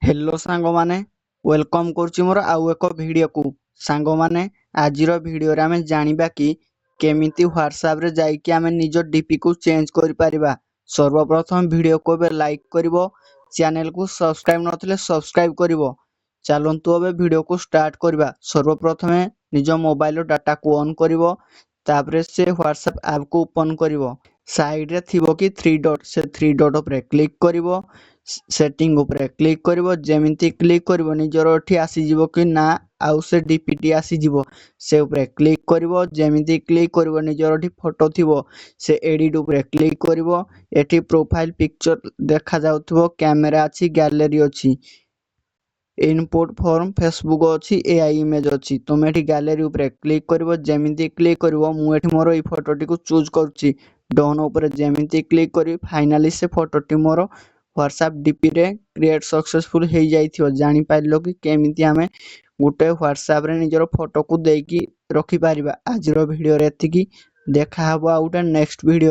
Hello सांगमाने welcome करुच्ची मोर आउ एक video को सांगमाने आजिर वीडियो रे आमे जानिबा कि केमिति व्हाट्सएप रे जाइकि आमे निज डीपी को चेंज करि परिबा। सर्वप्रथम वीडियो को बे लाइक करिवो, चैनल को सब्सक्राइब नथिले सब्सक्राइब करिवो। चलंतु अबे वीडियो को स्टार्ट करिबा। सर्वप्रथमे निज मोबाइल डाटा को ऑन करिवो, तापरे से व्हाट्सएप ऐप को ओपन करिवो। साइड रे थिबो कि 3 डॉट से 3 डॉट उपरे क्लिक करिवो। सेटिंग उपरे क्लिक करिवो। जेमिति क्लिक करिवो निजर एठी आसी जिवो कि ना आउ से डीपीटी आसी जिवो, से उपरे क्लिक करिवो। जेमिति क्लिक करिवो निजर एठी फोटो थिबो, से एडिट उपरे क्लिक करिवो। एठी प्रोफाइल पिक्चर देखा जाउथबो, कैमरा अछि, गैलरी अछि, इनपुट फॉर्म फेसबुक अछि, एआई इमेज अछि। तुम एठी गैलरी उपरे क्लिक करिवो। जेमिति क्लिक करिवो मु एठी मोर ई फोटोटी को चूज करछि। डन उपरे जेमिति क्लिक करी फाइनली से फोटोटी मोर व्हाट्सएप डीपी रे क्रिएट सक्सेसफुल हे जाइथियो। जानि पाइलो कि केमिति हमें गुटे व्हाट्सएप रे निजर फोटो को देकी रखि पारिबा। आजिरो वीडियो रे एतिकी देखा हबो आ गुटे नेक्स्ट वीडियो।